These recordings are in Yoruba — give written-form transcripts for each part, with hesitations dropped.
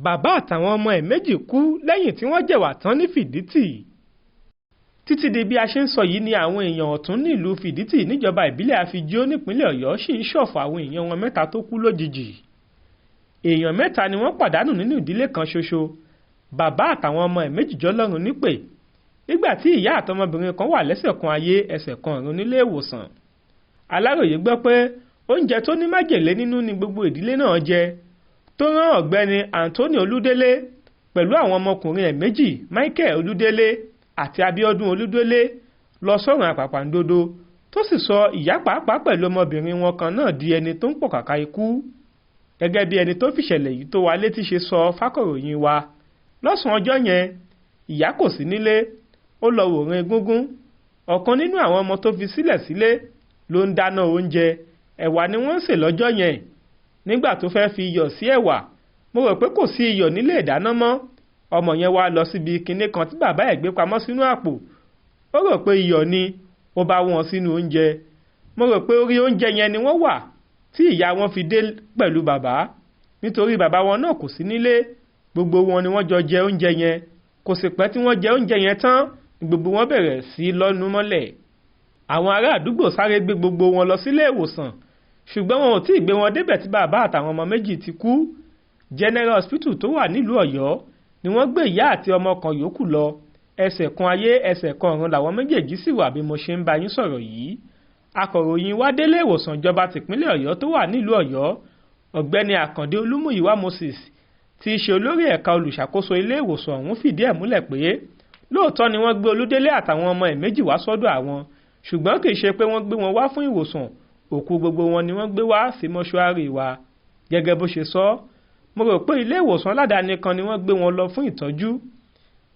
Bàbá àtàwọn ọmọ ẹ̀ méjì kú lẹ́yìn tí wọ́n jẹ̀wà tán ní Fiditi. Títí di bí a ṣe ń sọ yìí ni àwọn èèyàn ọ̀tún nílùú Fiditi níjọba ìbílẹ̀ Afijó nípínlẹ̀ Ọ̀yọ́ sì ń ṣọ̀fọ̀ àwọn èèyàn wọn mẹ́ta tó kú lójijì. Èèyàn mẹ́ta ni wọ́n pàdánù nínú ìdílé kan ṣoṣo. Bàbá àtàwọn ọmọ ẹ̀ méjì jọlọ́run nípè nígbà tí ìyá àtọmọbìnrin kan wà lẹ́sẹ̀ kan ayé ẹsẹ̀ kan ọ̀run nílé ìwòsàn. Aláròyé gbọ́ pé oúnjẹ tó ní májèlé nínú ni gbogbo ìdílé náà jẹ, tó rán ọ̀gbẹ́ni Anthony Olúdélé pẹ̀lú àwọn ọmọkùnrin ẹ̀ méjì Michael Olúdélé àti Abíọ́dún Olúdélé lọ sọ́run àpàpàǹdodo, tó sì sọ ìyá pàápàá pẹ̀lú ọmọbìnrin wọn kan náà di ẹni tó ń pọ̀kàkà ikú. Gẹ́gẹ́ bí ẹni tó fìṣẹ̀lẹ̀ yìí tó wa létí ṣe sọ fákọ̀ròyìn wa, lọ́sàn-án ọjọ́ yẹn ìyá kò sí nílé, ó lọ wòran egúngún. Ọ̀kan nínú àwọn ọmọ tó fi sílẹ̀ sílé ló ń dáná oúnjẹ. Ẹ̀wà ni wọ́n ń sè lọ́jọ́ yẹn. Nígbà tó fẹ́ fi iyọ̀ sí ẹ̀wà, mo rò pé kò sí iyọ̀ nílé ìdáná mọ́. Ọmọ yẹn wá lọ síbi kinní kan tí bàbá ẹ̀ gbé pamọ́ sínú àpò. Ó rò pé iyọ̀ ni, ó bá wọn sínú oúnjẹ. Mo rò pé orí oúnjẹ yẹn ni wọ́n wà tí ìyá wọn fi dé pẹ̀lú bàbá, nítorí bàbá wọn náà kò sí nílé. Gbogbo wọn ni wọ́n jọ jẹ oúnjẹ yẹn. Kò sì pẹ́ tí wọ́n jẹ oúnjẹ yẹn tán ni gbogbo wọn bẹ̀rẹ̀ sí lọ́nu mọ́lẹ̀. Àwọn ará àdúgbò sáré gbé gbogbo wọn lọ sílé ìwòsàn, ṣùgbọ́n wọn ò tí ì gbé wọn débẹ̀ tí bàbá àtàwọn ọmọ méjì ti kú. General Hospital tó wà nílùú Ọ̀yọ́ ni wọ́n gbé ìyá àti ọmọ kan yòókù lọ. Ẹsẹ̀ kan ayé ẹsẹ̀ kan ọ̀run làwọn méjèèjì sì wà bí mo ṣe ń bá yín sọ̀rọ̀ yìí. Akọ̀ròyìn wá délé ìwòsàn ìjọba tìpínlẹ̀ Ọ̀yọ́ tó wà nílùú Ọ̀yọ́, ọ̀gbẹ́ni Àkàndé Olúmúyìwá Moses, tí í ṣe olórí ẹ̀ka olùṣàkóso ilé ìwòsàn ọ̀hún, fìdí ẹ̀ múlẹ̀ pé lóòótọ́ ni wọ́n gbé Olúdélé àtàwọn ọmọ ẹ̀ méjì wá sọ́dọ̀ àwọn, ṣùgbọ́n kì í ṣe pé wọ́n gbé wọn wá fún ìwòsàn. Òkú gbogbo wọn ni wọ́n gbé wá sí mọ́ṣúárì wa. Gẹ́gẹ́ bó ṣe sọ, mo rò pé ilé ìwòsàn aládàáni kan ni wọ́n gbé wọn lọ fún ìtọ́jú.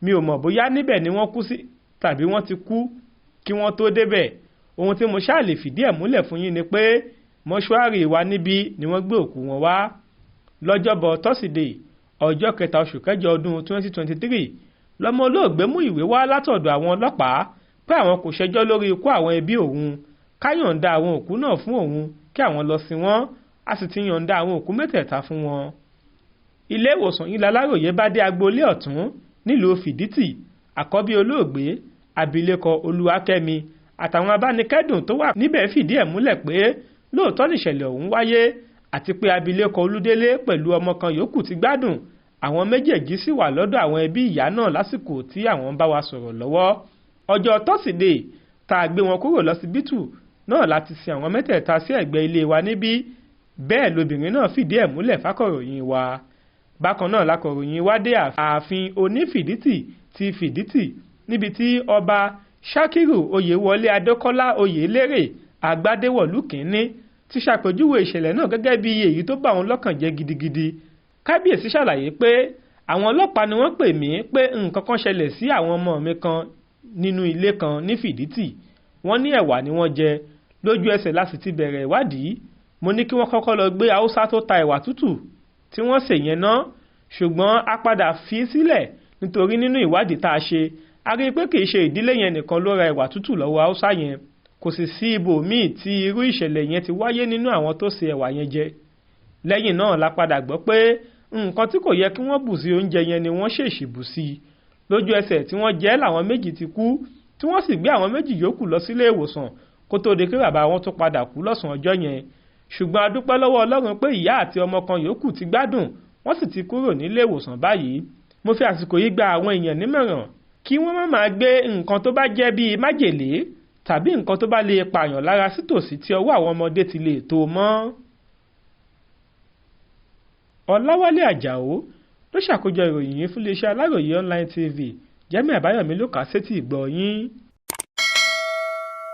Mi ò mọ̀ bóyá níbẹ̀ ni wọ́n kú sí tàbí wọ́n ti kú kí wọ́n tó débẹ̀. Ohun tí mo ṣáà lè fìdí ẹ̀ múlẹ̀ fún yín ni pé mọ́ṣúárì wa níbí ni wọ́n gbé òkú wọn wá. Lọ́jọ́bọ̀ tọ́sídẹ̀ẹ́ ọjọ́ 3 oṣù kẹjọ ọdún 2023 lọ́mọ olóògbé mú ìwé wá látọ̀dọ̀ àwọn ọlọ́pàá pé àwọn kò ṣẹjọ́ lórí ikú àwọn ẹbí òun, ká yọ̀ǹda àwọn òkú náà fún òun kí àwọn lọ sin wọ́n, a sì ti yọ̀ǹda àwọn òkú mẹ́tẹ̀ẹ̀ta fún wọn. Ilé ìwòsàn yìí l'Aláròyé bá dé agboolé ọ̀tún nílùú Fiditi. Àkọ́bí olóògbé abilékọ Olúwakẹ́mi àtàwọn abánikẹ́dùn tó wà níbẹ̀ fìdí ẹ̀ múlẹ̀ pé lóòótọ́ nìṣẹ̀lẹ̀ ọ̀hún wáyé àti pé abilékọ Olúdélé pẹ̀lú ọmọ kan yòókù ti gbádùn. Àwọn méjèèjì sì wà lọ́dọ̀ àwọn ẹbí ìyá náà lásìkò tí àwọn ń bá wa sọ̀rọ̀ lọ́wọ́. Ọjọ́ tọ́sídẹ̀ẹ́ tá a gbé wọn kúrò lọ́sibítù náà láti sin àwọn mẹ́tẹ̀ẹ̀ta sí ẹ̀gbẹ́ ilé wa níbí. Bẹ́ẹ̀ lobìnrin náà fìdí ẹ̀ múlẹ̀ fákọ̀ròyìn wa. Bákan náà lakọ̀ròyìn wá dé ààfin onífìdítì ti Fiditi níbi tí ọba Ṣakiru Oyèwọlé Adékọ́lá Oyèlérè Àgbádéwọ̀lú Kínní ti ṣàpèjúwe ìṣẹ̀lẹ̀ náà gẹ́gẹ́ bí èyí tó bà wọ́n lọ́kàn jẹ́ gidigidi. Kábíyèsí ṣàlàyé pé àwọn ọlọ́pàá ni wọ́n pè mí pé nǹkan kan ṣẹlẹ̀ sí àwọn ọmọ mi kan nínú ilé kan ní Fiditi. Wọ́n ní ẹ̀wà ni wọ́n jẹ. Lójú ẹsẹ̀ láti ti bẹ̀rẹ̀ ìwádìí. Mo ní kí wọ́n kọ́kọ́ lọ gbé Haúsá tó ta ẹ̀wà tútù tí wọ́n sè yẹn ná, ṣùgbọ́n a padà fi sílẹ̀ nítorí nínú ìwádìí tá a ṣe a rí i pé kì í ṣe ìdílé yẹn nìkan ló ra ẹ̀wà tútù lọ́wọ́ Haúsá yẹn. Kò sì sí ibòmíì tí irú ìṣẹ̀lẹ̀ yẹn ti wáyé nínú àwọn tó sè ẹ̀wà yẹn jẹ. Lẹ́yìn náà la padà gbọ́ pé nǹkan tí kò yẹ kí wọ́n bù sí oúnjẹ yẹn ni wọ́n ṣèṣì bù sí i. Lójú ẹsẹ̀ tí wọ́n jẹ làwọn méjì ti kú, tí wọ́n sì gbé àwọn méjì yòókù lọ sílé ìwòsàn kó tó di pé bàbá wọn tó padà kú lọ́sàn-án ọjọ́ yẹn. Ṣùgbọ́n a dúpẹ́ lọ́wọ́ Ọlọ́run pé ìyá àti ọmọ kan yòókù ti gbádùn, wọ́n sì ti kúrò nílé ìwòsàn báyìí. Mo fi àsìkò yìí gba àwọn èèyàn nímọ̀ràn kí wọ́n má máa gbé nǹkan tó bá jẹ́ bíi májèlé tàbí nǹkan tó bá lè pààyàn lára sítòsí tí ọwọ́ àwọn ọmọdé ti lè tó mọ́. Ọláwálé Àjàó ló ṣàkójọ ìròyìn yìí fún iléeṣẹ́ Aláròyé Online TV. Jẹ́mi Àbáyọ̀mí ló kà á sétí ìgbọ́ yín.